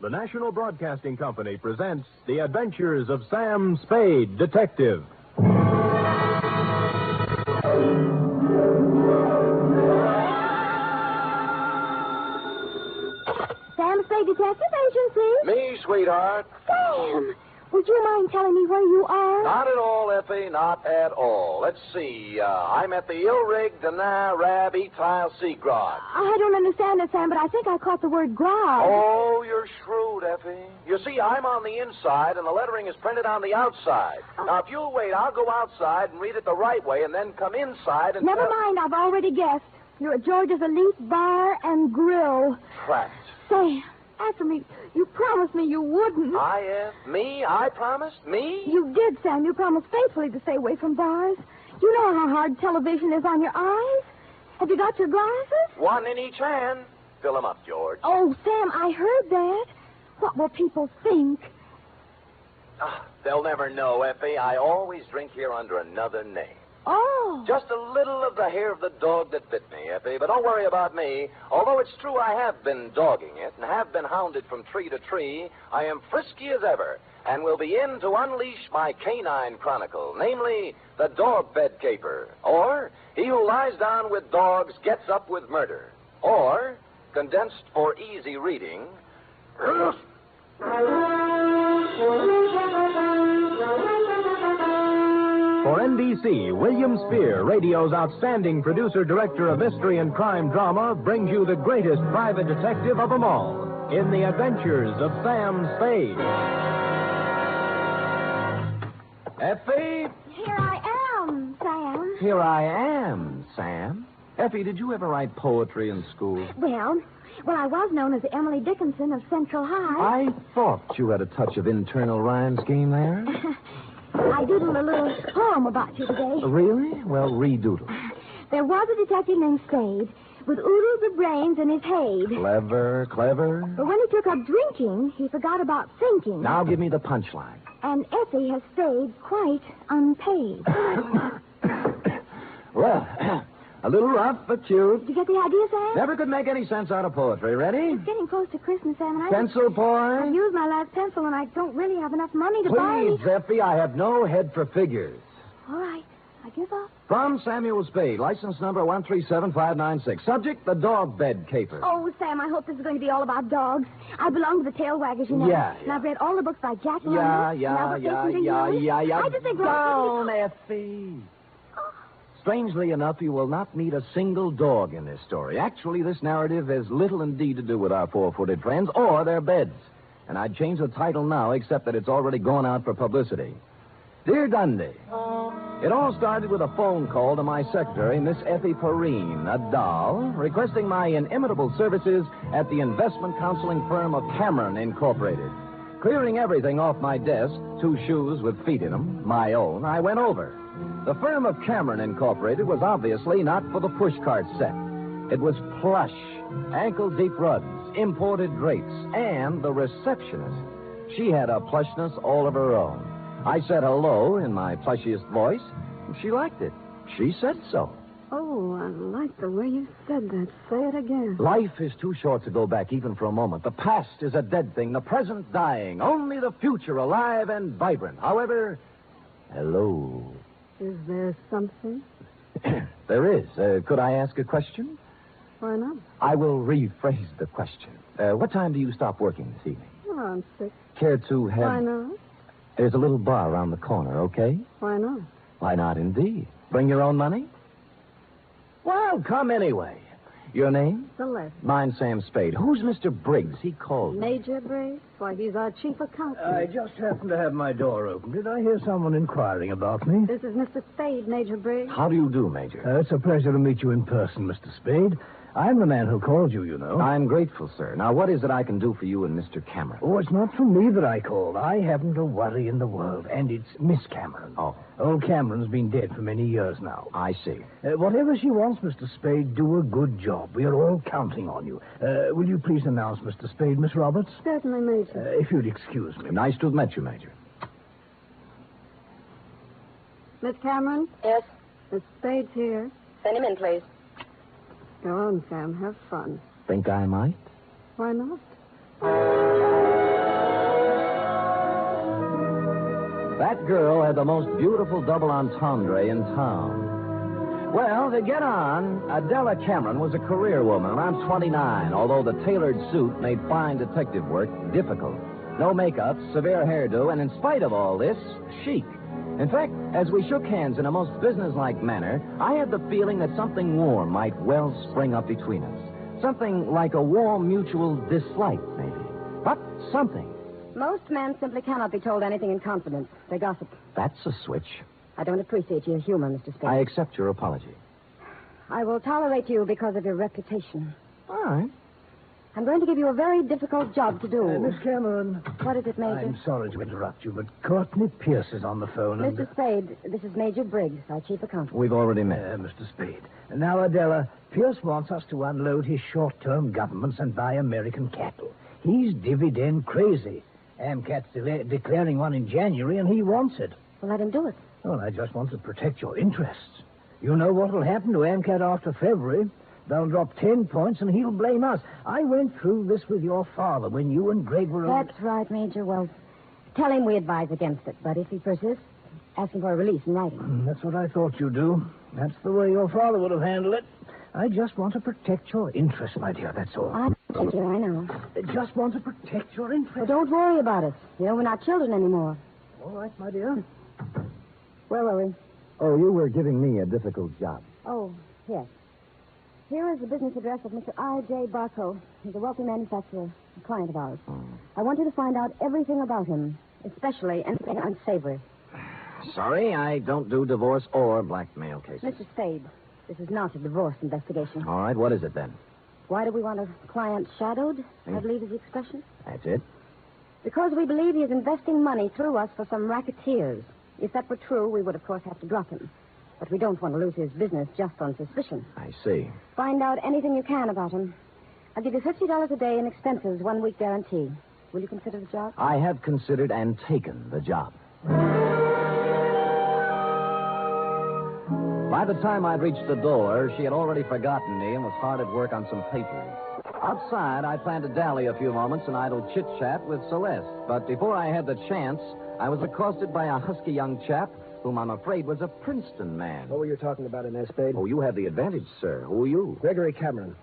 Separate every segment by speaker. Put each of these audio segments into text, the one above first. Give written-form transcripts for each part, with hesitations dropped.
Speaker 1: The National Broadcasting Company presents The Adventures of Sam Spade, Detective.
Speaker 2: Sam Spade Detective Agency?
Speaker 3: Me, sweetheart.
Speaker 2: Sam, would you mind telling me where you are?
Speaker 3: Not at all, Effie, not at all. Let's see. I'm at the Il-Rig Dana Rab Etile Seagrod.
Speaker 2: I don't understand it, Sam, but I think I caught the word grog.
Speaker 3: Oh, you're shrewd, Effie. You see, I'm on the inside, and the lettering is printed on the outside. Now, if you'll wait, I'll go outside and read it the right way, and then come inside and...
Speaker 2: Never mind, I've already guessed. You're at George's Elite Bar and Grill.
Speaker 3: Trapped.
Speaker 2: Sam, answer me. You promised me you wouldn't.
Speaker 3: Me? I promised? Me?
Speaker 2: You did, Sam. You promised faithfully to stay away from bars. You know how hard television is on your eyes. Have you got your glasses?
Speaker 3: One in each hand. Fill 'em up, George.
Speaker 2: Oh, Sam, I heard that. What will people think?
Speaker 3: They'll never know, Effie. I always drink here under another name.
Speaker 2: Oh.
Speaker 3: Just a little of the hair of the dog that bit me, Effie. But don't worry about me. Although it's true I have been dogging it and have been hounded from tree to tree, I am frisky as ever and will be in to unleash my canine chronicle, namely the dog bed caper, or he who lies down with dogs gets up with murder, or, condensed for easy reading,
Speaker 1: For NBC, William Spear, radio's outstanding producer-director of mystery and crime drama, brings you the greatest private detective of them all in The Adventures of Sam Spade. Effie?
Speaker 2: Here I am, Sam.
Speaker 4: Here I am, Sam. Effie, did you ever write poetry in school?
Speaker 2: Well, I was known as Emily Dickinson of Central High.
Speaker 4: I thought you had a touch of internal rhyme scheme there.
Speaker 2: I doodled a little poem about you today.
Speaker 4: Really? Well, redoodle.
Speaker 2: There was a detective named Spade with oodles of brains in his head.
Speaker 4: Clever, clever.
Speaker 2: But when he took up drinking, he forgot about thinking.
Speaker 4: Now give me the punchline.
Speaker 2: And Effie has stayed quite unpaid.
Speaker 4: Well, a little rough, but cute.
Speaker 2: Did you get the idea, Sam?
Speaker 4: Never could make any sense out of poetry. Ready?
Speaker 2: It's getting close to Christmas, Sam, and
Speaker 4: Pencil
Speaker 2: I've
Speaker 4: point.
Speaker 2: used my last pencil, and I don't really have enough money to buy
Speaker 4: Please, Effie, I have no head for figures.
Speaker 2: All right, I give up.
Speaker 4: From Samuel Spade, license number 137596. Subject, the dog bed caper.
Speaker 2: Oh, Sam, I hope this is going to be all about dogs. I belong to the tail waggers, you know.
Speaker 4: Yeah.
Speaker 2: And I've read all the books by Jack London.
Speaker 4: Yeah.
Speaker 2: I just think
Speaker 4: Down, Effie. Strangely enough, you will not meet a single dog in this story. Actually, this narrative has little indeed to do with our four-footed friends or their beds. And I'd change the title now, except that it's already gone out for publicity. Dear Dundee, it all started with a phone call to my secretary, Miss Effie Perrine, a doll, requesting my inimitable services at the investment counseling firm of Cameron Incorporated. Clearing everything off my desk, 2 shoes with feet in them, my own, I went over. The firm of Cameron Incorporated was obviously not for the pushcart set. It was plush, ankle-deep rugs, imported drapes, and the receptionist. She had a plushness all of her own. I said hello in my plushiest voice, and she liked it. She said so.
Speaker 5: Oh, I like the way you said that. Say it again.
Speaker 4: Life is too short to go back even for a moment. The past is a dead thing, the present dying, only the future alive and vibrant. However, hello.
Speaker 5: Is there something?
Speaker 4: There is. Could I ask a question?
Speaker 5: Why not?
Speaker 4: I will rephrase the question. What time do you stop working this evening?
Speaker 5: Around 6.
Speaker 4: Care to have...
Speaker 5: Why not?
Speaker 4: There's a little bar around the corner, okay?
Speaker 5: Why not?
Speaker 4: Why not, indeed? Bring your own money? Well, come anyway. Your name?
Speaker 5: Celeste.
Speaker 4: Mine's Sam Spade. Who's Mr. Briggs? He called me.
Speaker 5: Major Briggs? Why, he's our chief accountant.
Speaker 6: I just happened to have my door open. Did I hear someone inquiring about me?
Speaker 5: This is Mr. Spade, Major Briggs.
Speaker 4: How do you do, Major?
Speaker 6: It's a pleasure to meet you in person, Mr. Spade. I'm the man who called you, you know.
Speaker 4: I'm grateful, sir. Now, what is it I can do for you and Mr. Cameron?
Speaker 6: Oh, it's not for me that I called. I haven't a worry in the world, and it's Miss Cameron.
Speaker 4: Oh.
Speaker 6: Old Cameron's been dead for many years now.
Speaker 4: I see.
Speaker 6: Whatever she wants, Mr. Spade, do a good job. We are all counting on you. Will you please announce Mr. Spade, Miss Roberts?
Speaker 5: Certainly, Major.
Speaker 6: If you'd excuse me.
Speaker 4: Nice to have met you, Major.
Speaker 5: Miss Cameron?
Speaker 7: Yes?
Speaker 5: Miss Spade's here.
Speaker 7: Send him in, please.
Speaker 5: Go on, Sam. Have fun.
Speaker 4: Think I might?
Speaker 5: Why not?
Speaker 4: That girl had the most beautiful double entendre in town. Well, to get on, Adela Cameron was a career woman, around 29, although the tailored suit made fine detective work difficult. No makeup, severe hairdo, and in spite of all this, chic. In fact, as we shook hands in a most businesslike manner, I had the feeling that something warm might well spring up between us. Something like a warm mutual dislike, maybe. But something.
Speaker 5: Most men simply cannot be told anything in confidence. They gossip.
Speaker 4: That's a switch.
Speaker 5: I don't appreciate your humor, Mr. Spade.
Speaker 4: I accept your apology.
Speaker 5: I will tolerate you because of your reputation.
Speaker 4: All right.
Speaker 5: I'm going to give you a very difficult job to do.
Speaker 6: Miss Cameron.
Speaker 5: What is it, Major?
Speaker 6: I'm sorry to interrupt you, but Courtney Pierce is on the phone. And...
Speaker 5: Mr. Spade, this is Major Briggs, our chief accountant.
Speaker 4: We've already met.
Speaker 6: Mr. Spade. Now, Adela, Pierce wants us to unload his short-term governments and buy American cattle. He's dividend crazy. AMCAT's declaring one in January, and he wants it.
Speaker 5: Well, let him do it.
Speaker 6: Well, I just want to protect your interests. You know what will happen to AMCAT after February. They'll drop 10 points, and he'll blame us. I went through this with your father when you and Greg were...
Speaker 5: That's right, Major. Well, tell him we advise against it. But if he persists, ask him for a release in writing.
Speaker 6: That's what I thought you'd do. That's the way your father would have handled it. I just want to protect your interests, my dear, that's all.
Speaker 5: Thank you, I know.
Speaker 6: I just want to protect your interests.
Speaker 5: Well, don't worry about us. You know, we're not children anymore.
Speaker 6: All right, my dear.
Speaker 5: Where were we?
Speaker 4: Oh, you were giving me a difficult job.
Speaker 5: Oh, yes. Here is the business address of Mr. I.J. Barco. He's a wealthy manufacturer, a client of ours. I want you to find out everything about him, especially anything unsavory.
Speaker 4: Sorry, I don't do divorce or blackmail cases.
Speaker 5: Mr. Spade, this is not a divorce investigation.
Speaker 4: All right, what is it then?
Speaker 5: Why do we want a client shadowed, I believe is the expression?
Speaker 4: That's it?
Speaker 5: Because we believe he is investing money through us for some racketeers. If that were true, we would, of course, have to drop him. But we don't want to lose his business just on suspicion.
Speaker 4: I see.
Speaker 5: Find out anything you can about him. I'll give you $50 a day in expenses, 1 week guarantee. Will you consider the job?
Speaker 4: I have considered and taken the job. By the time I'd reached the door, she had already forgotten me and was hard at work on some papers. Outside, I planned to dally a few moments in idle chit-chat with Celeste. But before I had the chance, I was accosted by a husky young chap whom I'm afraid was a Princeton man.
Speaker 7: What were you talking about in there, Spade?
Speaker 4: Oh, you have the advantage, sir. Who are you?
Speaker 7: Gregory Cameron.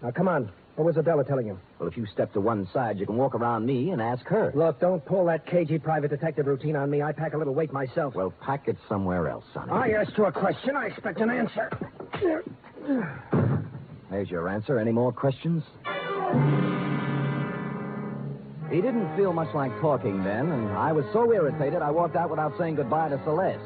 Speaker 7: Now, come on. What was Adela telling you?
Speaker 4: Well, if you step to one side, you can walk around me and ask her.
Speaker 7: Look, don't pull that cagey private detective routine on me. I pack a little weight myself.
Speaker 4: Well, pack it somewhere else, sonny.
Speaker 7: I asked you a question. I expect an answer.
Speaker 4: There's your answer. Any more questions? He didn't feel much like talking then, and I was so irritated I walked out without saying goodbye to Celeste.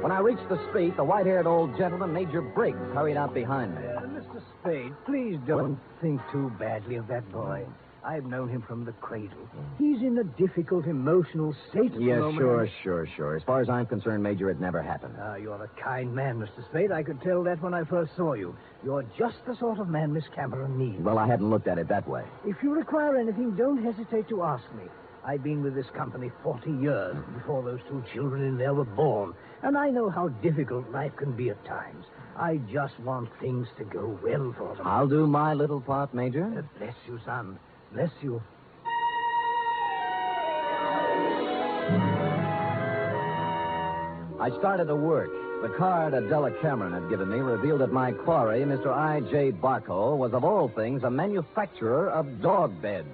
Speaker 4: When I reached the street, the white-haired old gentleman, Major Briggs, hurried out behind me.
Speaker 6: Mr. Spade, please don't think too badly of that boy. I've known him from the cradle. He's in a difficult emotional state at the
Speaker 4: Yes,
Speaker 6: moment.
Speaker 4: sure. As far as I'm concerned, Major, it never happened.
Speaker 6: You're a kind man, Mr. Spade. I could tell that when I first saw you. You're just the sort of man Miss Cameron needs.
Speaker 4: Well, I hadn't looked at it that way.
Speaker 6: If you require anything, don't hesitate to ask me. I've been with this company 40 years before those two children in there were born. And I know how difficult life can be at times. I just want things to go well for them.
Speaker 4: I'll do my little part, Major.
Speaker 6: Bless you, son. Bless you.
Speaker 4: I started to work. The card Adela Cameron had given me revealed that my quarry, Mr. I.J. Barco, was of all things a manufacturer of dog beds.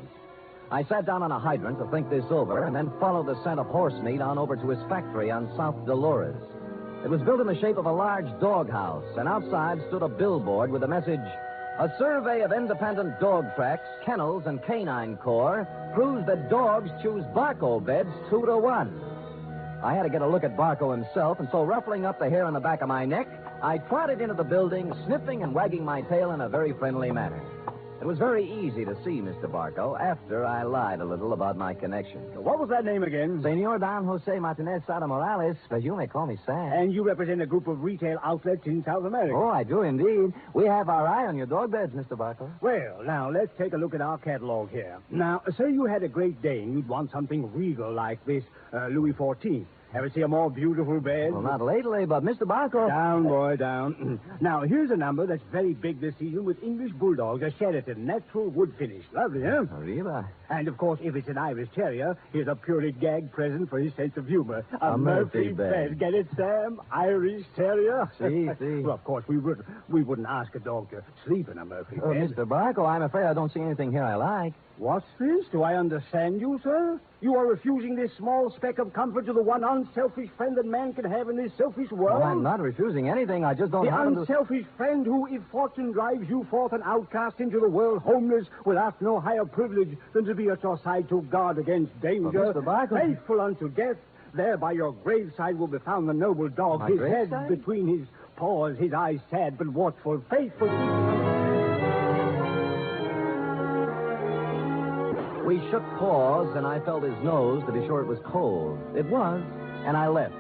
Speaker 4: I sat down on a hydrant to think this over and then followed the scent of horse meat on over to his factory on South Dolores. It was built in the shape of a large doghouse, and outside stood a billboard with the message, "A survey of independent dog tracks, kennels, and canine corps proves that dogs choose Barco beds 2-1. I had to get a look at Barco himself, and so ruffling up the hair on the back of my neck, I trotted into the building, sniffing and wagging my tail in a very friendly manner. It was very easy to see Mr. Barco after I lied a little about my connection.
Speaker 8: What was that name again?
Speaker 4: Senor Don Jose Martinez Sada Morales, but you may call me Sam.
Speaker 8: And you represent a group of retail outlets in South America.
Speaker 4: Oh, I do indeed. We have our eye on your dog beds, Mr. Barco.
Speaker 8: Well, now, let's take a look at our catalog here. Now, say you had a Great Dane. You'd want something regal like this Louis XIV. Ever see a more beautiful bed?
Speaker 4: Well, not lately, but Mr. Barco...
Speaker 8: Down, boy, down. Now, here's a number that's very big this season with English Bulldogs, a Sheraton, natural wood finish. Lovely, huh?
Speaker 4: Arriba.
Speaker 8: And, of course, if it's an Irish Terrier, here's a purely gag present for his sense of humor.
Speaker 4: A Murphy bed.
Speaker 8: Get it, Sam? Irish Terrier?
Speaker 4: See.
Speaker 8: Well, of course, we wouldn't ask a dog to sleep in a Murphy
Speaker 4: Oh,
Speaker 8: bed.
Speaker 4: Mr. Barco, I'm afraid I don't see anything here I like.
Speaker 8: What's this? Do I understand you, sir? You are refusing this small speck of comfort to the one unselfish friend that man can have in this selfish world?
Speaker 4: Well, I'm not refusing anything. I just don't
Speaker 8: The
Speaker 4: happen to...
Speaker 8: unselfish friend who, if fortune drives you forth an outcast into the world, homeless, will ask no higher privilege than to be at your side to guard against danger.
Speaker 4: But Mr. Barker...
Speaker 8: Faithful unto death, there by your graveside will be found the noble dog,
Speaker 4: My
Speaker 8: his
Speaker 4: graveside?
Speaker 8: head between his paws, his eyes sad but watchful, faithful.
Speaker 4: We shook paws, and I felt his nose to be sure it was cold. It was, and I left.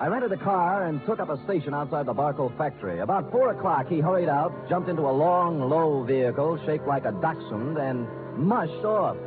Speaker 4: I rented a car and took up a station outside the Barco factory. About 4 o'clock, he hurried out, jumped into a long, low vehicle shaped like a dachshund, and mushed off.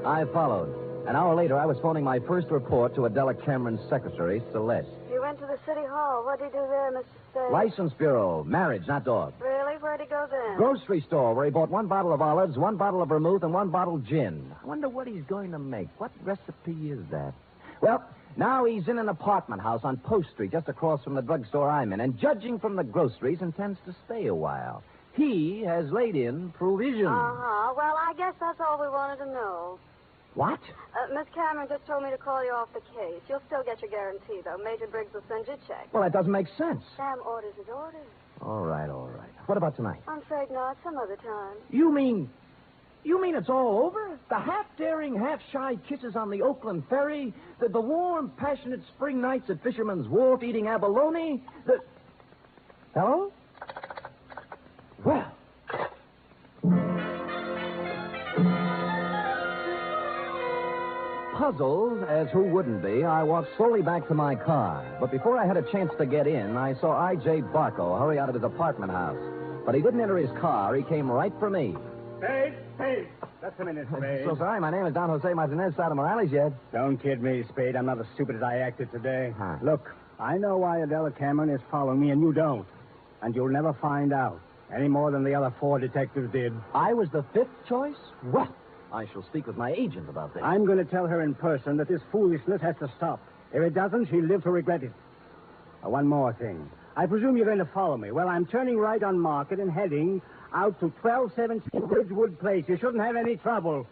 Speaker 4: I followed. An hour later, I was phoning my first report to Adela Cameron's secretary, Celeste.
Speaker 9: You went to the city hall. What did you do there, Mr. Spade?
Speaker 4: License bureau, marriage, not dog.
Speaker 9: Really? Where'd he go then?
Speaker 4: Grocery store where he bought 1 bottle of olives, 1 bottle of vermouth, and 1 bottle gin. I wonder what he's going to make. What recipe is that? Well, now he's in an apartment house on Post Street, just across from the drugstore I'm in, and judging from the groceries, intends to stay a while. He has laid in provisions.
Speaker 9: Uh-huh. Well, I guess that's all we wanted to know.
Speaker 4: What?
Speaker 9: Miss Cameron just told me to call you off the case. You'll still get your guarantee, though. Major Briggs will send you a check.
Speaker 4: Well, that doesn't make sense.
Speaker 9: Sam orders his orders.
Speaker 4: All right. What about tonight?
Speaker 9: I'm afraid not. Some other time.
Speaker 4: You mean it's all over? The half-daring, half-shy kisses on the Oakland ferry? The warm, passionate spring nights at Fisherman's Wharf eating abalone? Hello? Well... Puzzled, as who wouldn't be, I walked slowly back to my car. But before I had a chance to get in, I saw I.J. Barco hurry out of his apartment house. But he didn't enter his car. He came right for me.
Speaker 8: Spade! Just a minute, Spade.
Speaker 4: So sorry, my name is Don Jose Martinez Sada Morales yet.
Speaker 8: Don't kid me, Spade. I'm not as stupid as I acted today.
Speaker 4: Huh.
Speaker 8: Look, I know why Adela Cameron is following me, and you don't. And you'll never find out, any more than the other 4 detectives did.
Speaker 4: I was the 5th choice? Well, I shall speak with my agent about this.
Speaker 8: I'm going to tell her in person that this foolishness has to stop. If it doesn't, she'll live to regret it. One more thing. I presume you're going to follow me. Well, I'm turning right on Market and heading out to 1217 Ridgewood Place. You shouldn't have any trouble.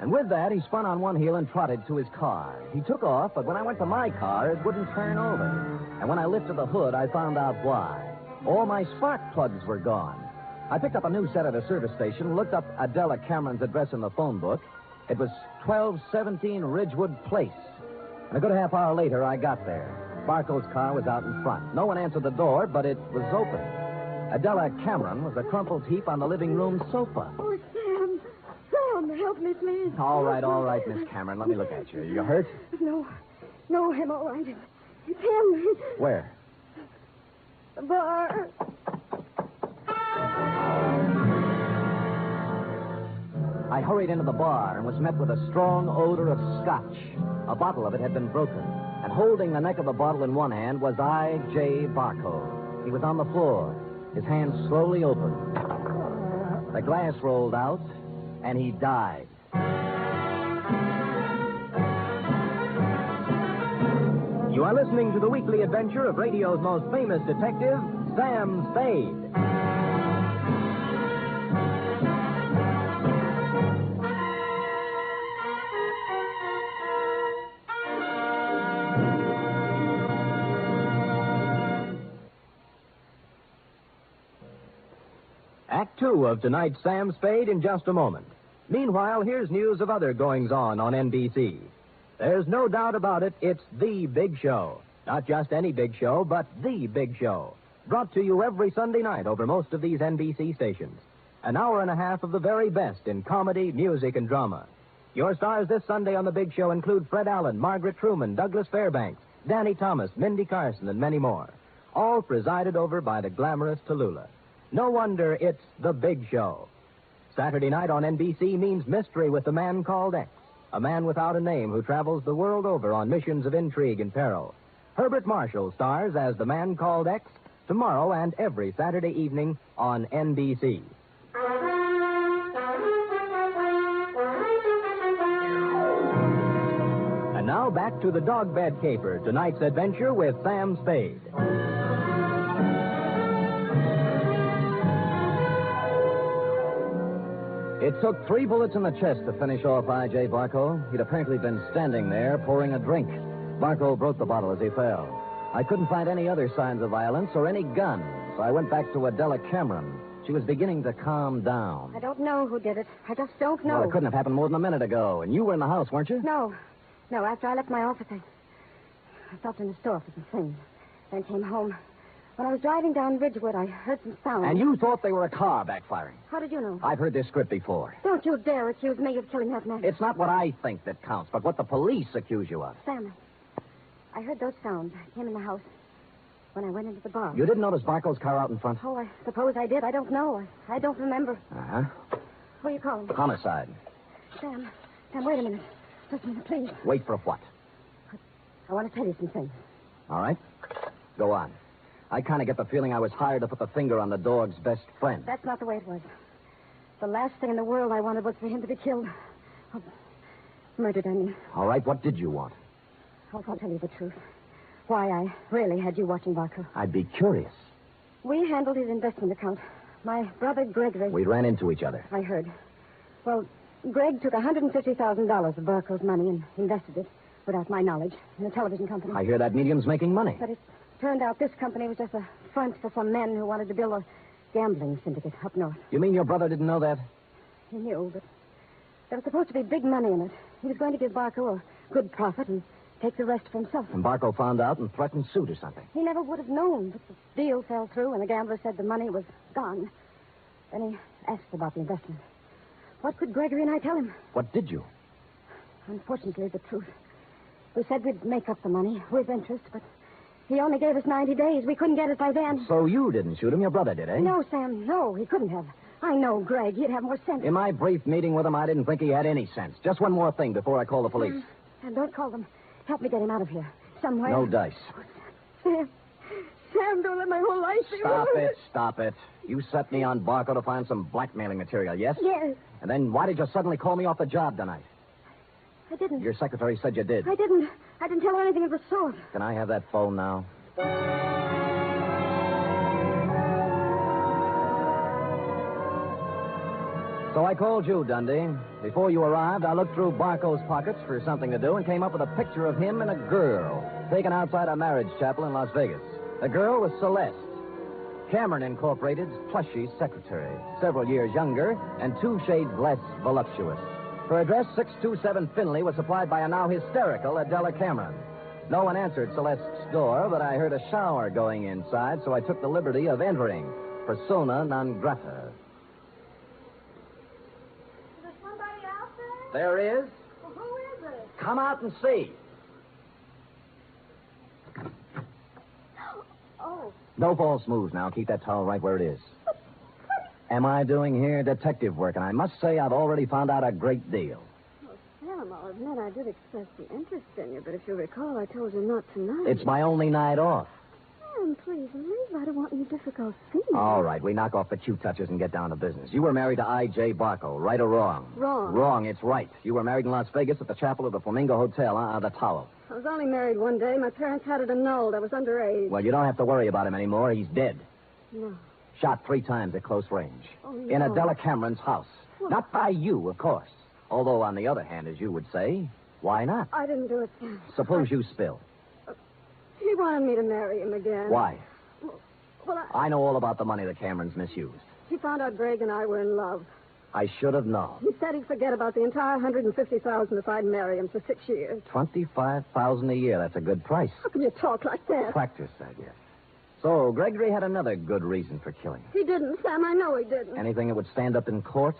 Speaker 4: And with that, he spun on one heel and trotted to his car. He took off, but when I went to my car, it wouldn't turn over. And when I lifted the hood, I found out why. All my spark plugs were gone. I picked up a new set at a service station, looked up Adela Cameron's address in the phone book. It was 1217 Ridgewood Place. And a good half hour later, I got there. Barco's car was out in front. No one answered the door, but it was open. Adela Cameron was a crumpled heap on the living room sofa.
Speaker 2: Oh, Sam, help me, please.
Speaker 4: All right, Miss Cameron. Let me look at you. You hurt?
Speaker 2: No, I'm all right. It's him.
Speaker 4: Where?
Speaker 2: The bar.
Speaker 4: I hurried into the bar and was met with a strong odor of scotch. A bottle of it had been broken, and holding the neck of the bottle in one hand was I.J. Barco. He was on the floor, his hands slowly opened. The glass rolled out, and he died.
Speaker 1: You are listening to the weekly adventure of radio's most famous detective, Sam Spade. Act 2 of tonight's Sam Spade in just a moment. Meanwhile, here's news of other goings-on on NBC. There's no doubt about it, it's the big show. Not just any big show, but the big show. Brought to you every Sunday night over most of these NBC stations. An hour and a half of the very best in comedy, music, and drama. Your stars this Sunday on the big show include Fred Allen, Margaret Truman, Douglas Fairbanks, Danny Thomas, Mindy Carson, and many more. All presided over by the glamorous Tallulah. No wonder it's the big show. Saturday night on NBC means mystery with the man called X, a man without a name who travels the world over on missions of intrigue and peril. Herbert Marshall stars as the man called X tomorrow and every Saturday evening on NBC. And now back to the dog bed caper, tonight's adventure with Sam Spade.
Speaker 4: It took 3 bullets in the chest to finish off I.J. Barco. He'd apparently been standing there pouring a drink. Barco broke the bottle as he fell. I couldn't find any other signs of violence or any gun, so I went back to Adela Cameron. She was beginning to calm down.
Speaker 5: I don't know who did it. I just don't know.
Speaker 4: Well, it couldn't have happened more than a minute ago, and you were in the house, weren't you?
Speaker 5: No. After I left my office, I stopped in the store for some things. Then came home. When I was driving down Ridgewood, I heard some sound.
Speaker 4: And you thought they were a car backfiring.
Speaker 5: How did you know?
Speaker 4: I've heard this script before.
Speaker 5: Don't you dare accuse me of killing that man.
Speaker 4: It's not what I think that counts, but what the police accuse you of.
Speaker 5: Sam, I heard those sounds. I came in the house when I went into the bar.
Speaker 4: You didn't notice Barco's car out in front?
Speaker 5: Oh, I suppose I did. I don't know. I don't remember.
Speaker 4: Uh-huh.
Speaker 5: Who are you calling?
Speaker 4: Homicide.
Speaker 5: Sam, wait a minute. Just a minute, please.
Speaker 4: Wait for what?
Speaker 5: I want to tell you some things.
Speaker 4: All right. Go on. I kind of get the feeling I was hired to put the finger on the dog's best friend.
Speaker 5: That's not the way it was. The last thing in the world I wanted was for him to be killed. Oh, murdered, I mean.
Speaker 4: All right, what did you want?
Speaker 5: I'll tell you the truth. Why I really had you watching Barco.
Speaker 4: I'd be curious.
Speaker 5: We handled his investment account. My brother Gregory...
Speaker 4: We ran into each other.
Speaker 5: I heard. Well, Greg took $150,000 of Barco's money and invested it, without my knowledge, in a television company.
Speaker 4: I hear that medium's making money.
Speaker 5: But it turned out this company was just a front for some men who wanted to build a gambling syndicate up north.
Speaker 4: You mean your brother didn't know that?
Speaker 5: He knew, but there was supposed to be big money in it. He was going to give Barco a good profit and take the rest for himself.
Speaker 4: And Barco found out and threatened suit or something.
Speaker 5: He never would have known, but the deal fell through and the gambler said the money was gone. Then he asked about the investment. What could Gregory and I tell him?
Speaker 4: What did you?
Speaker 5: Unfortunately, the truth. We said we'd make up the money with interest, but he only gave us 90 days. We couldn't get it by then.
Speaker 4: So you didn't shoot him, your brother did, eh?
Speaker 5: No, Sam, no, he couldn't have. I know Greg. He'd have more sense.
Speaker 4: In my brief meeting with him, I didn't think he had any sense. Just one more thing before I call the police.
Speaker 5: And don't call them. Help me get him out of here. Somewhere.
Speaker 4: No dice.
Speaker 5: Sam, don't let my whole life be
Speaker 4: Stop it. You set me on Barco to find some blackmailing material, yes?
Speaker 5: Yes.
Speaker 4: And then why did you suddenly call me off the job tonight?
Speaker 5: I didn't.
Speaker 4: Your secretary said you did.
Speaker 5: I didn't tell her anything of the sort.
Speaker 4: Can I have that phone now? So I called you, Dundee. Before you arrived, I looked through Barco's pockets for something to do and came up with a picture of him and a girl taken outside a marriage chapel in Las Vegas. The girl was Celeste, Cameron Incorporated's plushy secretary, several years younger and 2 shades less voluptuous. Her address, 627 Finley, was supplied by a now hysterical Adela Cameron. No one answered Celeste's door, but I heard a shower going inside, so I took the liberty of entering. Persona non grata.
Speaker 2: Is there somebody out there?
Speaker 4: There is.
Speaker 2: Well, who is it?
Speaker 4: Come out and see.
Speaker 2: Oh.
Speaker 4: No false moves now. Keep that towel right where it is. Am I doing here detective work? And I must say I've already found out a great deal.
Speaker 9: Well, Sam, I'll admit I did express some interest in you, but if you recall, I told you not tonight.
Speaker 4: It's my only night off.
Speaker 9: Sam, please leave. I don't want any difficult scenes.
Speaker 4: All right, we knock off the cute touches and get down to business. You were married to I.J. Barco, right or wrong?
Speaker 9: Wrong.
Speaker 4: Wrong, it's right. You were married in Las Vegas at the chapel of the Flamingo Hotel, the towel.
Speaker 9: I was only married one day. My parents had it annulled. I was underage.
Speaker 4: Well, you don't have to worry about him anymore. He's dead.
Speaker 9: No.
Speaker 4: Shot 3 times at close range.
Speaker 9: Oh,
Speaker 4: In
Speaker 9: no.
Speaker 4: Adela Cameron's house.
Speaker 9: Well-
Speaker 4: Not by you, of course. Although, on the other hand, as you would say, why not?
Speaker 9: I didn't do it, Sam.
Speaker 4: Suppose you spill.
Speaker 9: He wanted me to marry him again.
Speaker 4: Why?
Speaker 9: Well,
Speaker 4: I know all about the money the Camerons misused.
Speaker 9: he found out Greg and I were in love.
Speaker 4: I should have known.
Speaker 9: He said he'd forget about the entire $150,000 if I'd marry him for 6 years.
Speaker 4: $25,000 a year. That's a good price.
Speaker 9: How can you talk like that?
Speaker 4: Practice, I guess. So, Gregory had another good reason for killing.
Speaker 9: He didn't, Sam. I know he didn't.
Speaker 4: Anything that would stand up in court?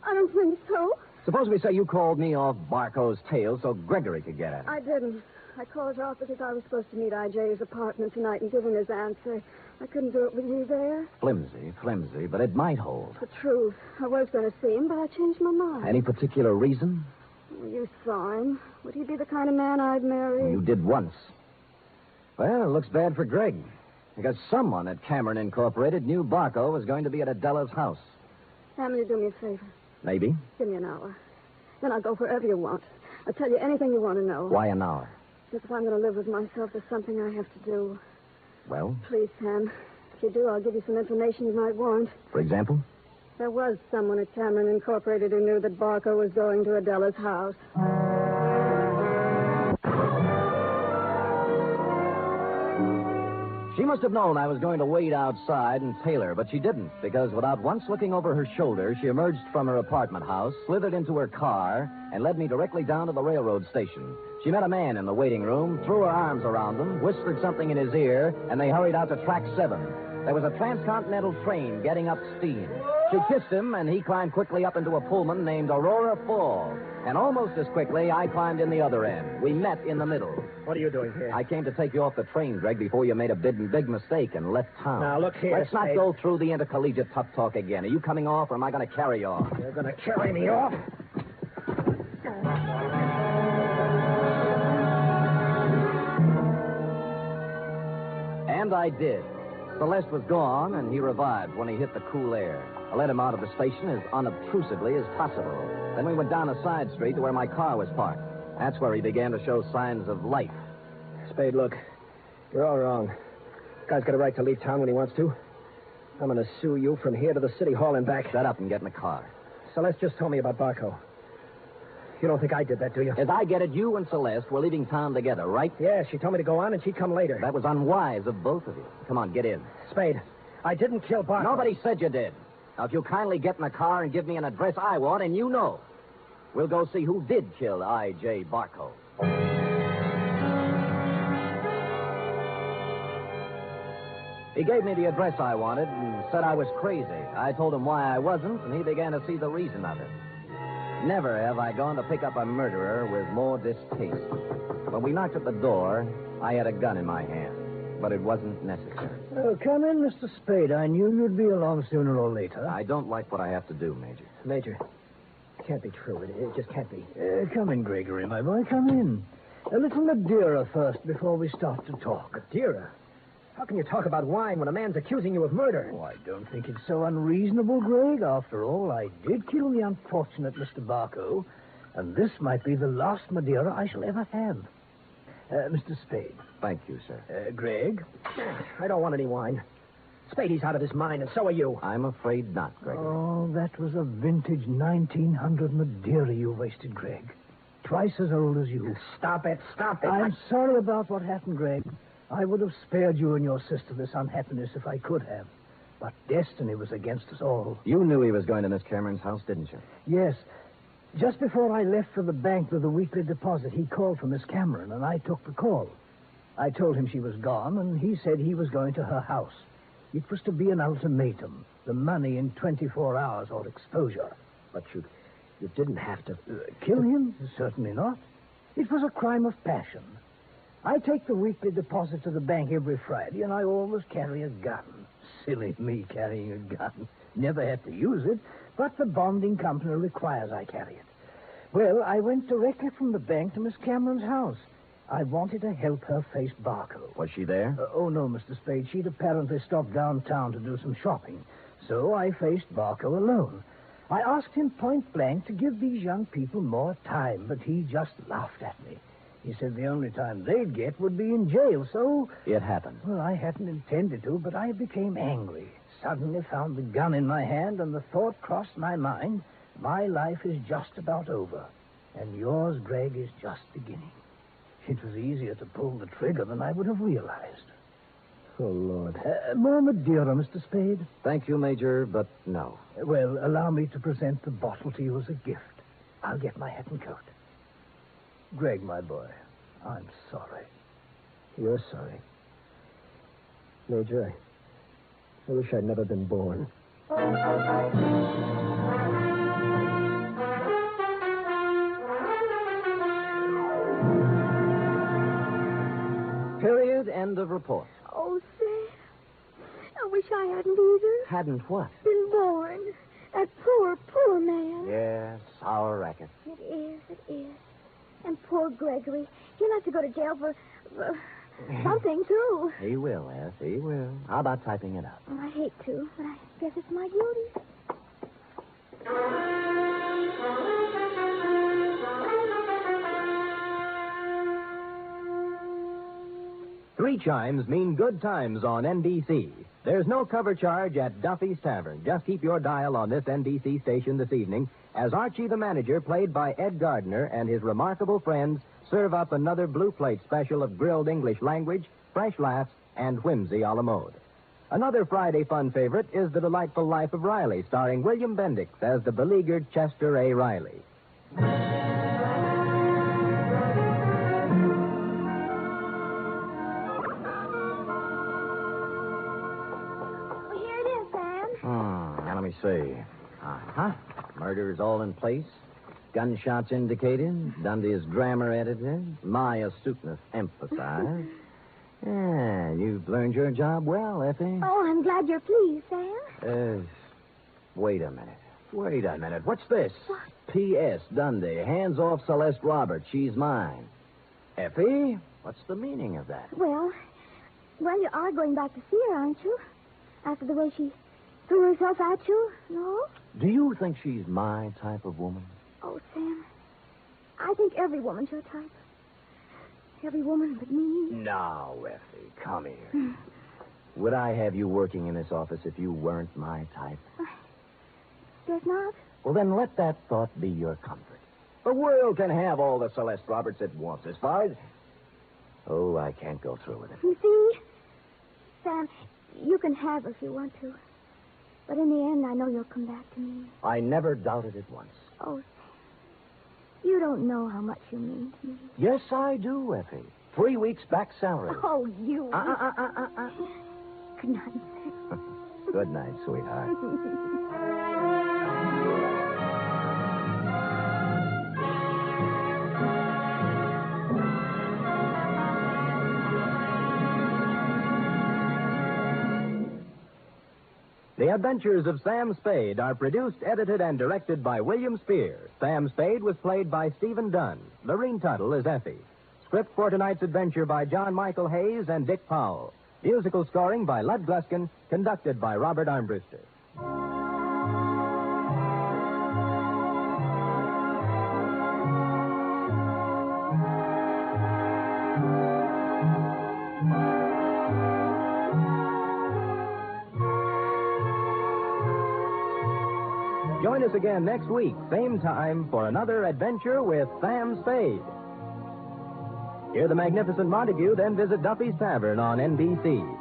Speaker 9: I don't think so.
Speaker 4: Suppose we say you called me off Barco's tail so Gregory could get at him.
Speaker 9: I didn't. I called you off because I was supposed to meet I.J.'s apartment tonight and give him his answer. I couldn't do it with you there.
Speaker 4: Flimsy, but it might hold.
Speaker 9: The truth. I was going to see him, but I changed my mind.
Speaker 4: Any particular reason?
Speaker 9: You saw him. Would he be the kind of man I'd marry?
Speaker 4: You did once. Well, it looks bad for Greg. Because someone at Cameron Incorporated knew Barco was going to be at Adela's house.
Speaker 9: Sam, will you do me a favor?
Speaker 4: Maybe.
Speaker 9: Give me an hour. Then I'll go wherever you want. I'll tell you anything you want to know.
Speaker 4: Why an hour?
Speaker 9: Because if I'm going to live with myself, there's something I have to do.
Speaker 4: Well?
Speaker 9: Please, Sam. If you do, I'll give you some information you might want.
Speaker 4: For example?
Speaker 9: There was someone at Cameron Incorporated who knew that Barco was going to Adela's house.
Speaker 4: She must have known I was going to wait outside and tail her, but she didn't, because without once looking over her shoulder, she emerged from her apartment house, slithered into her car, and led me directly down to the railroad station. She met a man in the waiting room, threw her arms around him, whispered something in his ear, and they hurried out to track 7. There was a transcontinental train getting up steam. She kissed him, and he climbed quickly up into a Pullman named Aurora Fall. And almost as quickly, I climbed in the other end. We met in the middle.
Speaker 7: What are you doing here?
Speaker 4: I came to take you off the train, Greg, before you made a big mistake and left town.
Speaker 7: Now, look here,
Speaker 4: Let's not
Speaker 7: Spade.
Speaker 4: go through the intercollegiate tough talk again. Are you coming off, or am I going to carry you off?
Speaker 7: You're going to carry me off?
Speaker 4: And I did. Celeste was gone, and he revived when he hit the cool air. I let him out of the station as unobtrusively as possible. Then we went down a side street to where my car was parked. That's where he began to show signs of life.
Speaker 7: Spade, look. You're all wrong. Guy's got a right to leave town when he wants to. I'm going to sue you from here to the city hall and back.
Speaker 4: Shut up and get in the car.
Speaker 7: Celeste just told me about Barco. You don't think I did that, do you?
Speaker 4: As I get it, you and Celeste were leaving town together, right?
Speaker 7: Yeah, she told me to go on and she'd come later.
Speaker 4: That was unwise of both of you. Come on, get in.
Speaker 7: Spade, I didn't kill Barco.
Speaker 4: Nobody said you did. Now, if you'll kindly get in the car and give me an address I want, and you know, we'll go see who did kill I.J. Barco. He gave me the address I wanted and said I was crazy. I told him why I wasn't, and he began to see the reason of it. Never have I gone to pick up a murderer with more distaste. When we knocked at the door, I had a gun in my hand, but it wasn't necessary.
Speaker 6: Oh, come in, Mr. Spade. I knew you'd be along sooner or later.
Speaker 4: I don't like what I have to do, Major.
Speaker 7: Major, it can't be true. It just can't be.
Speaker 6: Come in, Gregory, my boy. Come in. A little Madeira first before we start to talk.
Speaker 7: Madeira? How can you talk about wine when a man's accusing you of murder?
Speaker 6: Oh, I don't think it's so unreasonable, Greg. After all, I did kill the unfortunate Mr. Barco, and this might be the last Madeira I shall ever have. Mr. Spade.
Speaker 4: Thank you, sir.
Speaker 6: Greg?
Speaker 7: I don't want any wine. Spadey's out of his mind, and so are you.
Speaker 4: I'm afraid not, Gregory.
Speaker 6: Oh, that was a vintage 1900 Madeira you wasted, Greg. Twice as old as you.
Speaker 7: Stop it.
Speaker 6: I'm sorry about what happened, Greg. I would have spared you and your sister this unhappiness if I could have. But destiny was against us all.
Speaker 4: You knew he was going to Miss Cameron's house, didn't you?
Speaker 6: Yes. Just before I left for the bank with the weekly deposit, he called for Miss Cameron, and I took the call. I told him she was gone, and he said he was going to her house. It was to be an ultimatum. The money in 24 hours or exposure.
Speaker 7: But you didn't have to...
Speaker 6: Kill him? Certainly not. It was a crime of passion. I take the weekly deposit to the bank every Friday, and I always carry a gun. Silly me carrying a gun. Never had to use it, but the bonding company requires I carry it. Well, I went directly from the bank to Miss Cameron's house. I wanted to help her face Barco.
Speaker 4: Was she there?
Speaker 6: Oh, no, Mr. Spade. She'd apparently stopped downtown to do some shopping. So I faced Barco alone. I asked him point blank to give these young people more time, but he just laughed at me. He said the only time they'd get would be in jail, so...
Speaker 4: It happened.
Speaker 6: Well, I hadn't intended to, but I became angry. Suddenly found the gun in my hand, and the thought crossed my mind, my life is just about over, and yours, Greg, is just beginning. It was easier to pull the trigger than I would have realized.
Speaker 7: Oh, Lord.
Speaker 6: More Madeira, Mr. Spade?
Speaker 4: Thank you, Major, but no.
Speaker 6: Well, allow me to present the bottle to you as a gift. I'll get my hat and coat. Greg, my boy, I'm sorry.
Speaker 7: You're sorry. Major, I wish I'd never been born.
Speaker 4: Period. End of report.
Speaker 2: Oh, Sid. wish I hadn't either.
Speaker 4: Hadn't what?
Speaker 2: Been born. That poor, poor man.
Speaker 4: Yes, sour racket.
Speaker 2: It is. And poor Gregory. He'll have to go to jail for something, too.
Speaker 4: He will, Eth. He will. How about typing it up?
Speaker 2: I hate to, but I guess it's my duty.
Speaker 1: 3 chimes mean good times on NBC. There's no cover charge at Duffy's Tavern. Just keep your dial on this NBC station this evening as Archie the manager, played by Ed Gardner, and his remarkable friends serve up another blue plate special of grilled English language, fresh laughs, and whimsy a la mode. Another Friday fun favorite is The Delightful Life of Riley, starring William Bendix as the beleaguered Chester A. Riley.
Speaker 4: Now, let me see. Uh-huh. Murder is all in place. Gunshots indicated. Dundee's grammar edited. My astuteness emphasized. Yeah, you've learned your job well, Effie.
Speaker 2: Oh, I'm glad you're pleased, Sam.
Speaker 4: Wait a minute. What's this?
Speaker 2: What?
Speaker 4: P.S. Dundee, hands off Celeste Roberts. She's mine. Effie, what's the meaning of that?
Speaker 2: Well, you are going back to see her, aren't you? After the way she threw herself at you, no?
Speaker 4: Do you think she's my type of woman?
Speaker 2: Oh, Sam, I think every woman's your type. Every woman but me.
Speaker 4: Now, Effie, come here. Would I have you working in this office if you weren't my type?
Speaker 2: Guess not.
Speaker 4: Well, then let that thought be your comfort. The world can have all the Celeste Roberts it wants. As far as... Oh, I can't go through with it.
Speaker 2: You see, Sam, you can have her if you want to. But in the end, I know you'll come back to me.
Speaker 4: I never doubted it once.
Speaker 2: Oh, Sam, you don't know how much you mean to me.
Speaker 4: Yes, I do, Effie. 3 weeks back salary.
Speaker 2: Oh, you. Good night, Sam.
Speaker 4: Good night, sweetheart.
Speaker 1: The Adventures of Sam Spade are produced, edited, and directed by William Spear. Sam Spade was played by Stephen Dunn. Lorene Tuttle is Effie. Script for tonight's adventure by John Michael Hayes and Dick Powell. Musical scoring by Lud Gluskin, conducted by Robert Armbruster. Join us again next week, same time, for another adventure with Sam Spade. Hear the magnificent Montague, then visit Duffy's Tavern on NBC.